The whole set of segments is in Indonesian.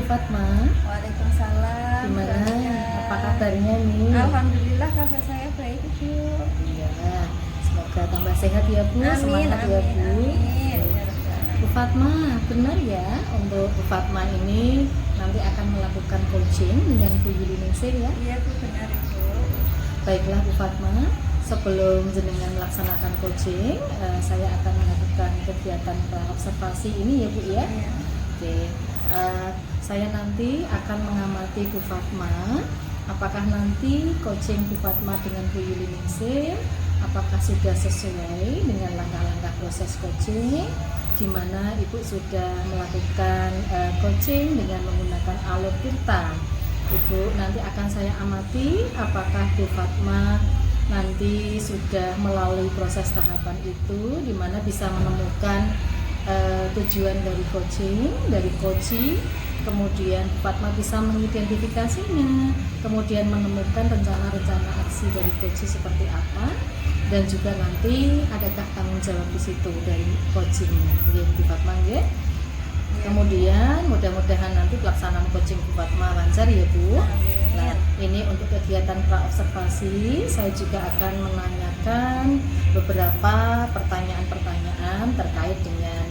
Fatma. Waalaikumsalam. Gimana? Apa kabarnya nih? Alhamdulillah kabar saya baik, Bu. Iya. Semoga tambah sehat ya Bu. Amin, Semangat ya Bu. amin. Bu Fatma, benar ya untuk Bu Fatma ini nanti akan melakukan coaching dengan Bu Yuli Ningsih ya? Iya, Bu, benar Ibu. Baiklah Bu Fatma, sebelum jenengan melaksanakan coaching, saya akan melakukan kegiatan observasi ini ya Bu ya. Iya. Oke, saya nanti akan mengamati Bu Fatma. Apakah nanti coaching Bu Fatma dengan Bu Yuli Ningsih, apakah sudah sesuai dengan langkah-langkah proses coaching, di mana Ibu sudah melakukan coaching dengan menggunakan alur tirta. Ibu nanti akan saya amati apakah Bu Fatma nanti sudah melalui proses tahapan itu, di mana bisa menemukan tujuan dari coaching, dari coaching, kemudian Fatma bisa mengidentifikasinya, kemudian menemukan rencana-rencana aksi dari coaching seperti apa, dan juga nanti adakah tanggung jawab di situ dari coachingnya, Bu Fatma ya. Kemudian mudah-mudahan nanti pelaksanaan coaching Bu Fatma lancar ya Bu. Nah, ini untuk kegiatan pra-observasi, saya juga akan menanyakan beberapa pertanyaan-pertanyaan terkait dengan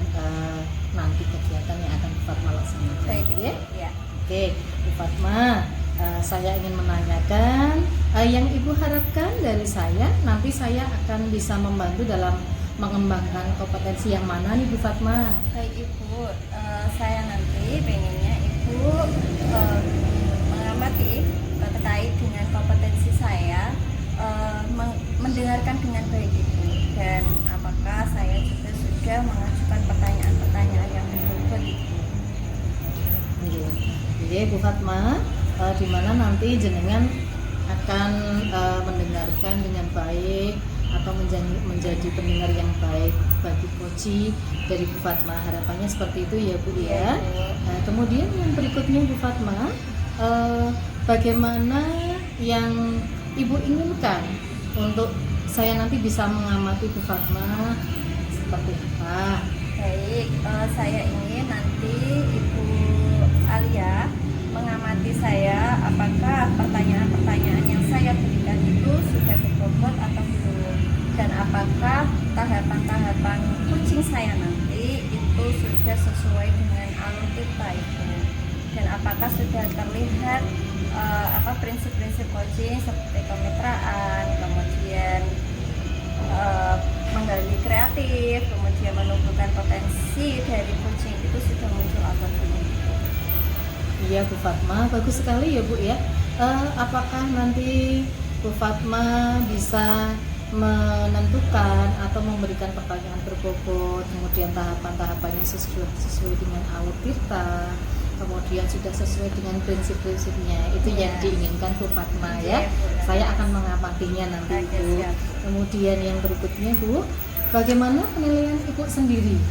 nanti kegiatan yang akan Bu Fatma laksanakan. Baik, Ya? ya. Oke, Bu Fatma, saya ingin menanyakan yang Ibu harapkan dari saya, nanti saya akan bisa membantu dalam mengembangkan kompetensi yang mana nih Bu Fatma? Baik Ibu, saya nanti pengennya Ibu mengamati terkait dengan kompetensi saya, mendengarkan dengan baik Ibu, dan apakah saya juga sudah mengajukan pertanyaan-pertanyaan yang berbobot Ibu. Jadi Bu Fatma, di mana nanti jenengan akan mendengarkan dengan baik atau menjadi pendengar yang baik bagi coaching dari Bu Fatma. Harapannya seperti itu ya Bu ya. Nah, kemudian yang berikutnya Bu Fatma, bagaimana yang Ibu inginkan untuk saya nanti bisa mengamati Bu Fatma seperti apa? Baik, saya ingin nanti Ibu Alia mengamati saya apakah pertanyaan-pertanyaan yang saya berikan itu sudah berbobot atau belum, dan apakah tahapan-tahapan coaching saya nanti itu sudah sesuai dengan alur tirta itu, dan apakah sudah terlihat prinsip-prinsip coaching seperti kemitraan, kemudian menggali kreatif, kemudian menumbuhkan potensi dari coaching itu sudah muncul atau belum. Iya Bu Fatma, bagus sekali ya Bu ya. Apakah nanti Bu Fatma bisa menentukan atau memberikan pertanyaan berbobot, kemudian tahapan-tahapannya sesuai dengan alur tirta, kemudian sudah sesuai dengan prinsip-prinsipnya, itu yang diinginkan Bu Fatma ya. Saya akan mengamatinya nanti Bu. Kemudian yang berikutnya Bu, bagaimana penilaian Ibu sendiri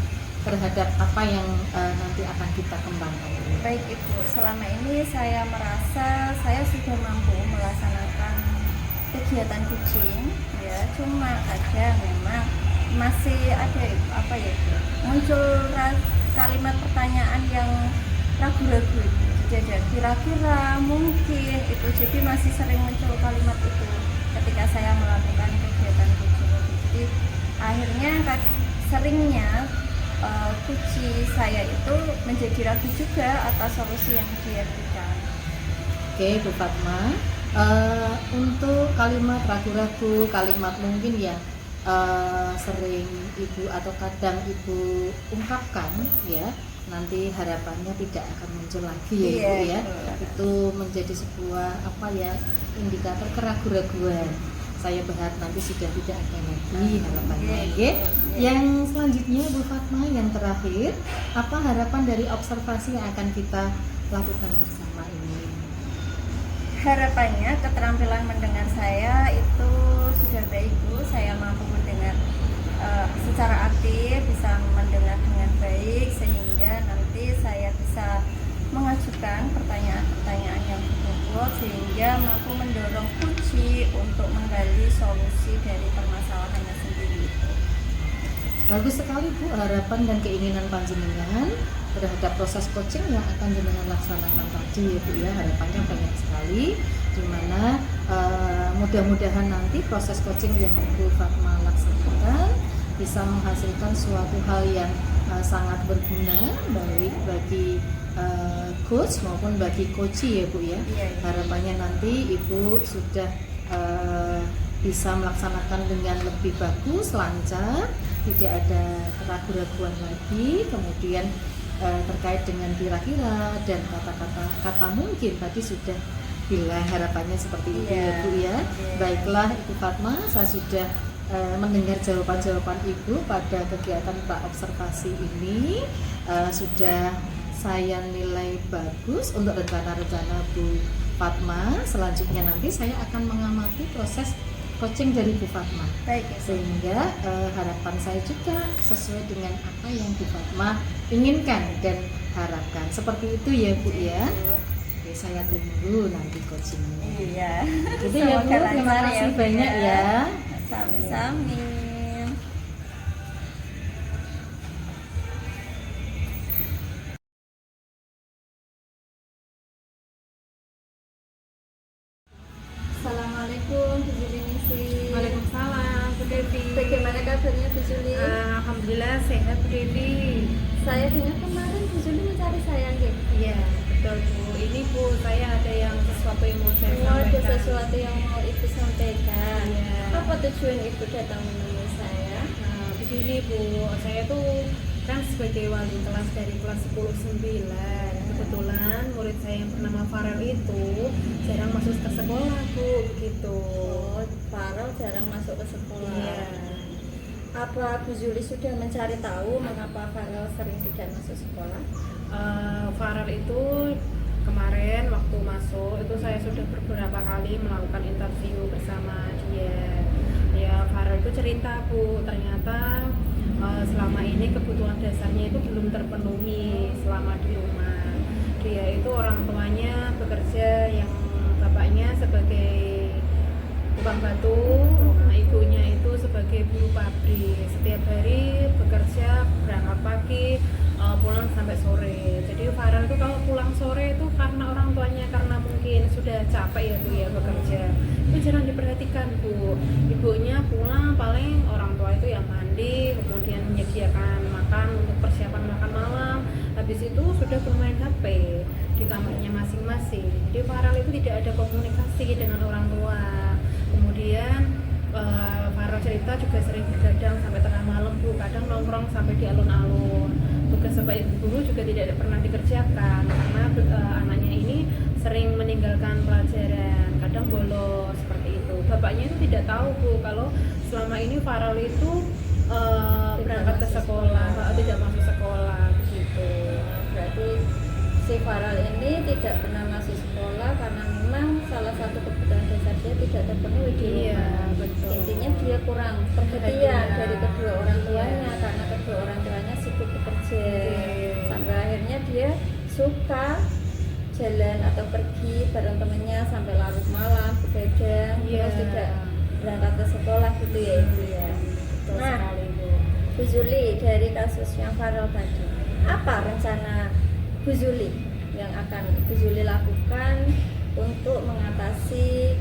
terhadap apa yang nanti akan kita kembangkan? Baik Ibu, selama ini saya merasa saya sudah mampu melaksanakan kegiatan coaching ya, cuma ada memang masih ada muncul kalimat pertanyaan yang ragu-ragu, jadi kira-kira mungkin itu, jadi masih sering muncul kalimat itu ketika saya melakukan kegiatan coaching. Jadi akhirnya seringnya coaching saya itu menjadi ragu juga atas solusi yang dia berikan. Oke Bu Fatma, untuk kalimat ragu-ragu, kalimat mungkin yang sering Ibu atau kadang Ibu ungkapkan ya, nanti harapannya tidak akan muncul lagi ya Ibu ya. Itu menjadi sebuah indikator keraguan-raguan. Saya berharap nanti sudah tidak ada lagi harapannya ya. Yang selanjutnya Bu Fatma, yang terakhir, apa harapan dari observasi yang akan kita lakukan bersama ini? Harapannya keterampilan mendengar saya itu sudah baik Bu, saya mampu mendengar secara aktif, bisa mendengar dengan baik, sehingga nanti saya bisa mengajukan pertanyaan-pertanyaan yang berbobot, sehingga mampu mendorong coaching untuk menggali solusi dari permasalahannya sendiri. Bagus sekali Bu, harapan dan keinginan panjenengan terhadap proses coaching yang akan jenengan laksanakan tadi ya Bu ya. Harapannya banyak sekali, dimana mudah-mudahan nanti proses coaching yang Ibu Fatma laksanakan bisa menghasilkan suatu hal yang sangat berguna baik bagi coach maupun bagi coachee ya Bu ya. Iya. Harapannya nanti Ibu sudah bisa melaksanakan dengan lebih bagus, lancar, tidak ada keraguan-keraguan lagi. Kemudian terkait dengan kira-kira dan kata mungkin tadi sudah bilang harapannya seperti itu ya Bu ya. Baiklah Ibu Fatma, saya sudah mendengar jawaban-jawaban Ibu pada kegiatan praobservasi ini. Sudah saya nilai bagus untuk rencana-rencana Bu Fatma. Selanjutnya nanti saya akan mengamati proses coaching dari Bu Fatma. Baik ya. Sehingga harapan saya juga sesuai dengan apa yang Bu Fatma inginkan dan harapkan. Seperti itu ya Bu ya. Oke, saya tunggu nanti coachingnya. Iya. Gitu ya Bu, terima kasih banyak ya. Sami-sami. Assalamualaikum Bu Juli Ningsih. Waalaikumsalam, Bu Devi. Bagaimana kabarnya Bu Juli? Alhamdulillah sehat, Bu Devi. Saya dengar kemarin Bu Juli mencari saya gitu. Iya, betul Bu. Ini Bu, saya ada yang sesuatu yang mau saya Ada sampaikan. sesuatu yang mau Ibu sampaikan. Iya. Apa tujuan Ibu datang menemui saya? Nah, begini Bu, saya tuh kan sebagai wali kelas dari kelas 10-9. Kebetulan murid saya yang bernama Farel itu jarang masuk ke sekolah Bu, begitu. Oh, Farel jarang masuk ke sekolah. Iya. Apa Bu Juli sudah mencari tahu mengapa Farel sering tidak masuk sekolah? Farel itu kemarin waktu masuk itu saya sudah beberapa kali melakukan interview bersama dia. Ya Farel itu cerita Bu, ternyata selama ini kebutuhan dasarnya itu belum terpenuhi selama di rumah. Dia itu orang tuanya bekerja, yang bapaknya sebagai tukang batu, nah ibunya itu sebagai buruh pabrik. Setiap hari bekerja, berangkat pagi, pulang sampai sore. Jadi Farel itu kalau pulang sore itu karena orang tuanya karena mungkin sudah capek ya Bu ya bekerja, itu jarang diperhatikan Bu. Ibunya pulang paling orang tua itu yang mandi, kemudian menyediakan makan untuk persiapan makan malam. Habis itu sudah bermain HP di kamarnya masing-masing. Jadi Farel itu tidak ada komunikasi dengan orang tua. Kemudian Farel cerita juga sering begadang sampai tengah malam Bu, kadang nongkrong sampai di alun-alun. Tugas sebagai guru juga tidak pernah dikerjakan karena anaknya ini sering meninggalkan pelajaran, kadang bolos seperti itu. Bapaknya itu tidak tahu Bu kalau selama ini Farel itu berangkat ke sekolah, tidak masuk sekolah gitu. Berarti si Farel ini tidak pernah masuk sekolah karena memang salah satu kebutuhan dasar dia tidak terpenuhi di rumah. Iya, betul. Intinya dia kurang perhatian Iya. dari kedua orang tuanya Iya. karena kedua orang tuanya sibuk bekerja. Iya. Sampai akhirnya dia suka jalan atau pergi bareng temennya sampai larut malam begadang, Iya. terus tidak berangkat ke sekolah gitu ya Ibu ya. Betul Nah, sekali Bu. Bu Juli, dari kasus yang Farel tadi, apa rencana Bu Juli yang akan Bu Juli lakukan untuk mengatasi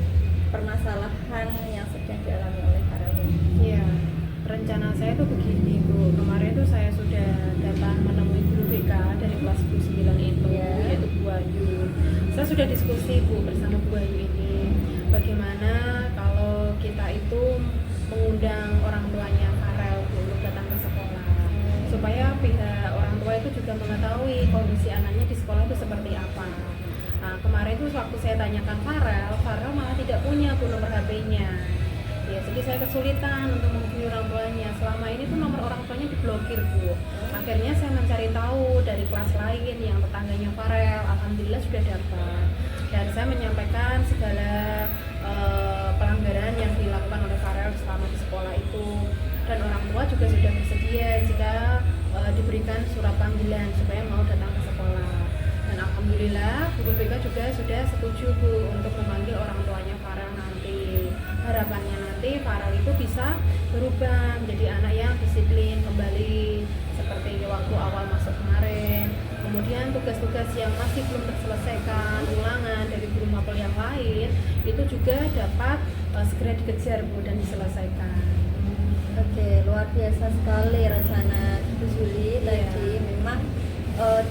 permasalahan yang sedang dialami oleh Farel ini? Iya, rencana saya tuh begini Bu. Kemarin tuh saya sudah datang menemui guru BK dari kelas 9 itu, Iya. yaitu Bu Ayu. Saya sudah diskusi Bu bersama Bu Ayu ini, bagaimana kalau kita itu mengundang orang tuanya Farel Bu untuk datang ke sekolah, supaya pihak orang tua itu juga mengetahui kondisi anaknya di sekolah itu seperti apa. Nah, kemarin tuh waktu saya tanyakan Farel malah tidak punya Bu nomor HP-nya. Ya, jadi saya kesulitan untuk menghubungi orang tuanya. Selama ini tuh nomor orang tuanya diblokir Bu. Akhirnya saya mencari tahu dari kelas lain yang tetangganya Farel. Alhamdulillah sudah dapat. Dan saya menyampaikan segala pelanggaran yang dilakukan oleh Farel selama di sekolah itu. Dan orang tua juga sudah bersedia jika diberikan surat panggilan supaya mau datang ke sekolah. Dan alhamdulillah guru BK juga sudah setuju Bu untuk memanggil orang tuanya Farel nanti. Harapannya nanti nanti Farel itu bisa berubah menjadi anak yang disiplin kembali seperti waktu awal masuk kemarin. Kemudian tugas-tugas yang masih belum terselesaikan, ulangan dari guru mapel yang lain itu juga dapat segera dikejar Bu dan diselesaikan. Oke, luar biasa sekali rencana Bu Juli tadi. Memang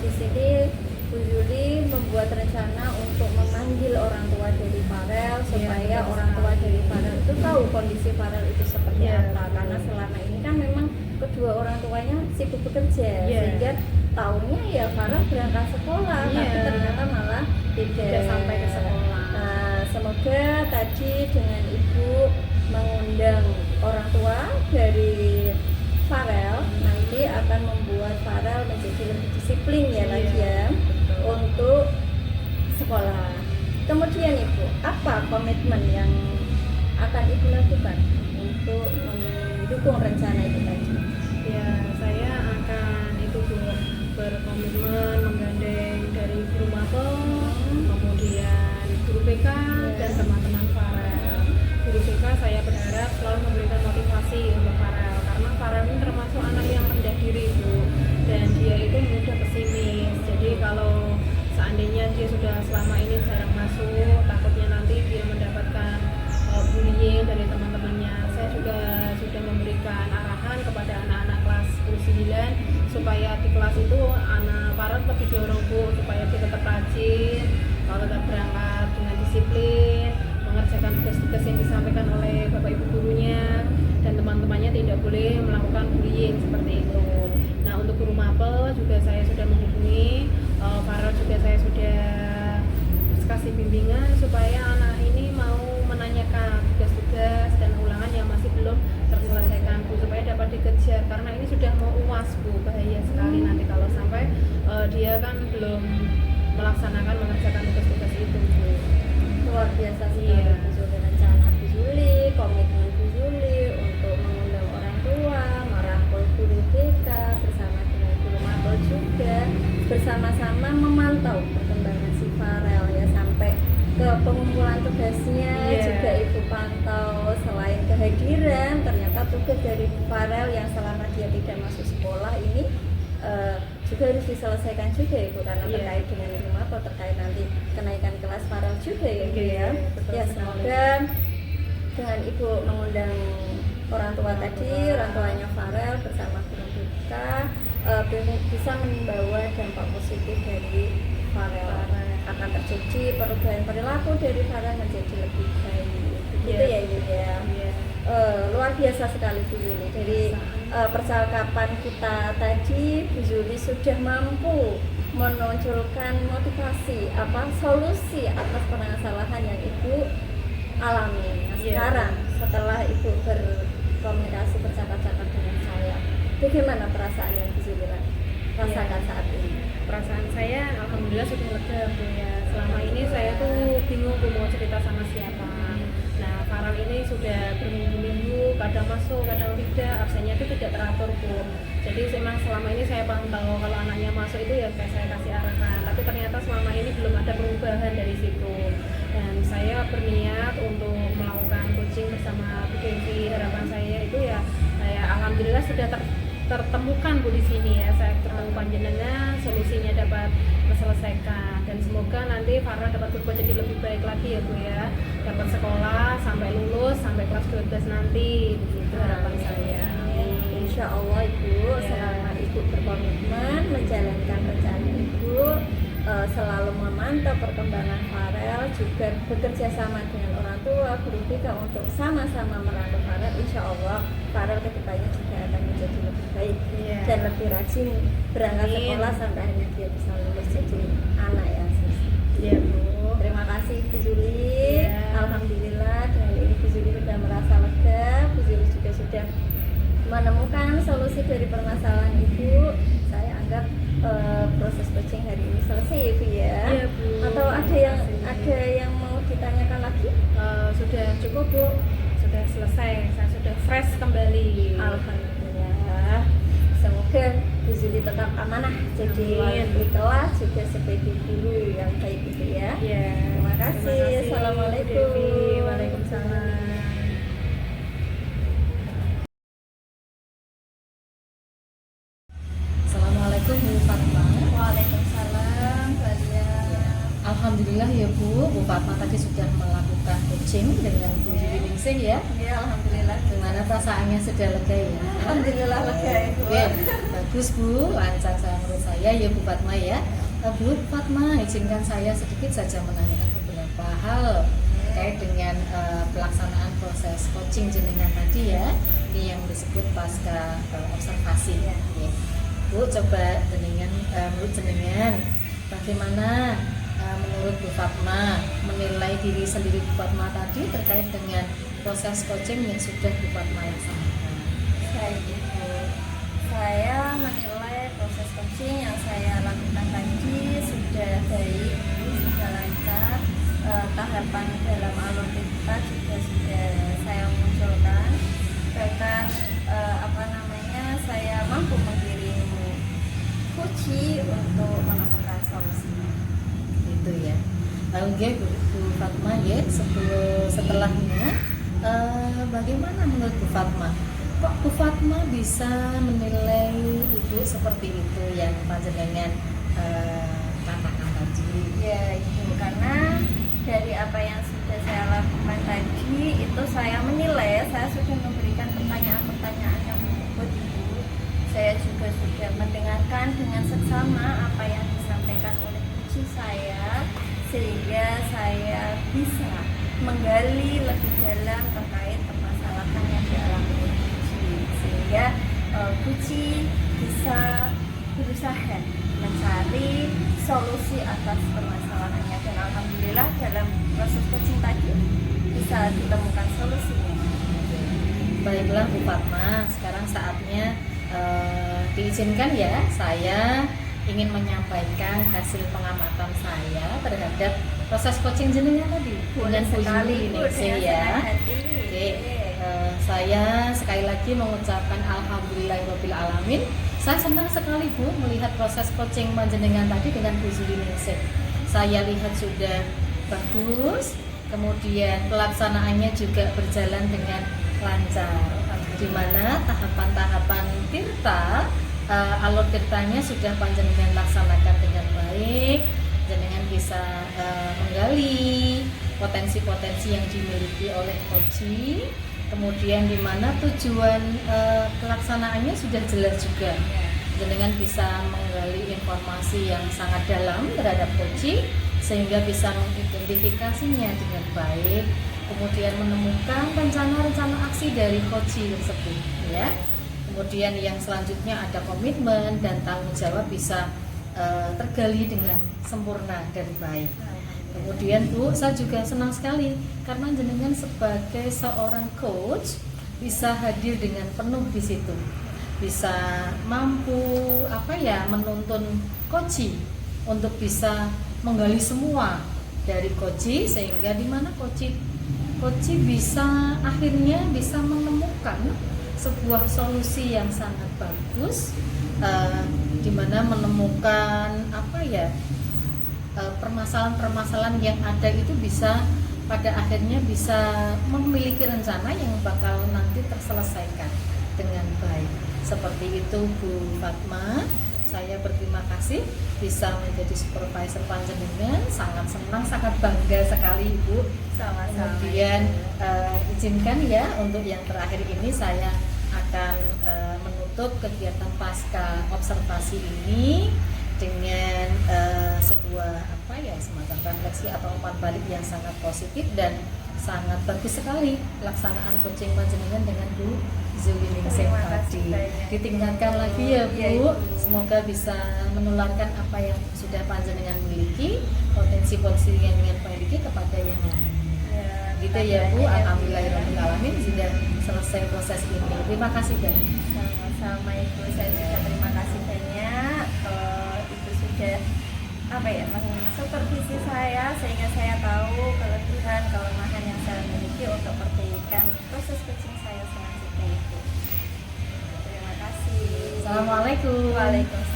di sini Bu Juli membuat rencana untuk memanggil orang tua dari Farel supaya orang tua dari Farel itu tahu kondisi Farel itu seperti apa. Karena selama ini kan memang kedua orang tuanya sibuk bekerja, sehingga tahunya ya Farel berangkat sekolah, tapi ternyata malah tidak sampai ke sekolah. Nah, semoga tadi dengan Ibu mengundang orang tua dari Farel nanti akan membuat Farel menjadi lebih disiplin ya lagi ya untuk sekolah. Kemudian Ibu, apa komitmen yang akan Ibu lakukan untuk mendukung rencana itu tadi? Ya, saya akan itu Bu, berkomitmen menggandeng dari guru mapel, kemudian guru BK dan teman-teman Farel. Guru BK saya berharap selalu memberikan motivasi untuk Farel karena Farel ini termasuk anak yang rendah diri Bu, dan dia itu mudah pesimis. Jadi kalau seandainya dia sudah selama ini jarang masuk, takutnya nanti dia mendapatkan bullying dari teman-temannya. Saya juga sudah memberikan arahan kepada anak-anak kelas 9 supaya di kelas itu anak Farel tetap didorong Bu, supaya dia tetap rajin, tetap berangkat dengan disiplin, mengerjakan tugas-tugas yang disampaikan oleh Bapak Ibu gurunya, dan teman-temannya tidak boleh melakukan bullying seperti itu. Nah, untuk guru mapel juga saya sudah menghubungi Farel, juga saya sudah kasih bimbingan supaya anak ini mau menanyakan tugas-tugas dan ulangan yang masih belum terselesaikan Bu, supaya dapat dikejar karena ini sudah mau UAS Bu. Bahaya sekali nanti kalau sampai dia kan belum mengerjakan tugas-tugas itu Bu. Luar biasa sekali Bu Juli, rencana Bu Juli, komitmen Bu Juli untuk mengundang orang tua, merangkul guru BK bersama dengan guru mapel juga, bersama-sama memantau perkembangan si Farel ya, sampai ke pengumpulan tugasnya juga Ibu pantau. Selain kehadiran, ternyata tugas dari Farel yang selama dia tidak masuk sekolah ini juga harus diselesaikan juga Ibu, karena terkait dengan guru mapel, terkait nanti kenaikan kelas Farel juga ya Ibu ya. Ya, semoga dengan Ibu mengundang orang tua tadi, orang tuanya Farel bersama guru BK bisa membawa dampak positif dari Farel. Akan terjadi perubahan perilaku dari Farel menjadi lebih baik. Gitu ya Ibu ya. Luar biasa sekali Bu Juli. Dari percakapan kita tadi, Bu Juli sudah mampu menonjolkan motivasi solusi atas permasalahan yang Ibu alami. Nah, sekarang setelah Ibu berkomunikasi bercakap-cakap dengan saya, bagaimana perasaan yang Bu Juli rasakan saat ini? Perasaan saya alhamdulillah sudah lega Bu ya. Selama ini saya tuh bingung Bu mau cerita sama siapa. Nah, Farel ini sudah berminggu-minggu, kadang masuk, kadang tidak, absennya itu tidak teratur Bu. Jadi memang selama ini saya pantau kalau anaknya masuk itu ya saya kasih arahan. Tapi ternyata selama ini belum ada perubahan dari situ. Dan saya berniat untuk melakukan coaching bersama Bu Devi. Harapan saya itu ya alhamdulillah sudah tertemukan Bu di sini ya. Saya ketemu panjenengan, solusinya dapat terselesaikan, dan semoga nanti Farel dapat berbuat jadi lebih baik lagi ya Bu ya, dapat sekolah sampai lulus sampai kelas 12 nanti, begitu harapan saya. Insya Allah Ibu, selama Ibu berkomitmen menjalankan rencana Ibu, selalu memantau perkembangan Farel, juga bekerja sama dengan orang tua, guru BK untuk sama-sama merangkul Farel. Insya Allah Farel kedepannya juga akan menjadi lebih baik dan lebih rajin berangkat sekolah sampai akhirnya dia bisa lulus jadi anak ya sis. Iya Bu. Terima kasih Bu Juli. Alhamdulillah dengan ini Bu Juli sudah merasa lega. Bu Juli juga sudah menemukan solusi dari permasalahan Ibu. Saya anggap proses coaching hari ini selesai ya Bu ya. Iya Bu. Atau ada yang mau ditanyakan lagi? Sudah cukup Bu. Sudah selesai. Saya sudah fresh kembali. Alhamdulillah. Semoga Bu Juli tetap amanah jadi wali kelas, juga sebagai guru yang baik itu ya. Terima kasih. Assalamualaikum. Waalaikumsalam. sudah melakukan coaching dengan Bu Yuliningsih ya. Ya, alhamdulillah. Gimana perasaannya, sudah lega ya? Alhamdulillah lega Ibu. Oke, bagus Bu, lancar saya menurut saya ya Bu Fatma ya. Bu Fatma, izinkan saya sedikit saja menanyakan beberapa hal terkait dengan pelaksanaan proses coaching jenengan tadi ya, ini yang disebut pasca observasi ya. Bu, coba menurut jenengan bagaimana menurut Bu Fatma menilai diri sendiri Bu Fatma tadi terkait dengan proses coaching yang sudah Bu Fatma laksanakan? Baik Ibu, saya menilai proses coaching yang saya lakukan tadi sudah baik, sudah lancar. Tahapan dalam alur kita juga sudah saya munculkan, bahkan saya mampu menggiring kunci untuk menemukan solusi. Itu ya. Oke Bu Fatma ya, setelahnya bagaimana menurut Bu Fatma? Kok Bu Fatma bisa menilai Ibu seperti itu yang panjenengan katakan tadi? Ya Ibu, karena dari apa yang sudah saya lakukan tadi itu saya menilai, saya sudah memberikan pertanyaan-pertanyaan yang berbobot Ibu. Saya juga sudah mendengarkan dengan seksama apa yang disampaikan oleh kunci saya, sehingga saya bisa menggali lebih dalam terkait permasalahan yang dialami oleh kunci, sehingga kunci bisa berusaha mencari solusi atas permasalahannya, dan alhamdulillah dalam proses coaching tadi bisa ditemukan solusinya. Baiklah Bu Fatma, sekarang saatnya diizinkan ya, saya ingin menyampaikan hasil pengamatan saya terhadap proses coaching jenengan tadi dengan Bu Yuliningsih ya. Oke, saya sekali lagi mengucapkan alhamdulillahirobbilalamin. Saya senang sekali Bu melihat proses coaching panjenengan tadi dengan Bu Yuliningsih. Saya lihat sudah bagus, kemudian pelaksanaannya juga berjalan dengan lancar, di mana tahapan-tahapan tirta, alur tirtanya sudah panjenengan laksanakan dengan baik. Jenengan bisa menggali potensi-potensi yang dimiliki oleh coaching, kemudian di mana tujuan pelaksanaannya sudah jelas juga. Jenengan bisa menggali informasi yang sangat dalam terhadap coaching sehingga bisa mengidentifikasinya dengan baik, kemudian menemukan rencana-rencana aksi dari coaching tersebut ya. Kemudian yang selanjutnya ada komitmen dan tanggung jawab bisa tergali dengan sempurna dan baik. Kemudian Bu, saya juga senang sekali karena jenengan sebagai seorang coach bisa hadir dengan penuh di situ, bisa mampu menuntun coaching untuk bisa menggali semua dari coaching, sehingga di mana coaching bisa akhirnya bisa menemukan sebuah solusi yang sangat bagus, di mana menemukan permasalahan-permasalahan yang ada itu bisa pada akhirnya bisa memiliki rencana yang bakal nanti terselesaikan dengan baik. Seperti itu Bu Fatma, saya berterima kasih bisa menjadi supervisor panjenengan, sangat senang, sangat bangga sekali Ibu. Sama-sama. Kemudian izinkan ya untuk yang terakhir ini saya akan menutup kegiatan pasca observasi ini dengan sebuah semacam refleksi atau umpan balik yang sangat positif dan sangat bagus sekali pelaksanaan coaching panjenengan dengan Bu Yuliningsih tadi. Ditingkatkan lagi ya Bu, semoga bisa menularkan apa yang sudah panjenengan miliki, potensi-potensi yang ingin miliki kepada yang lain. Gitu ya Bu, alhamdulillahirobbilalamin sudah selesai proses ini. Terima kasih banyak. Sama-sama Ibu, saya juga terima kasih banyak. Ibu sudah mensupervisi saya sehingga saya tahu kelemahan yang saya miliki untuk perbaikan proses coaching saya selanjutnya Ibu. Terima kasih. Assalamualaikum. Waalaikumsalam.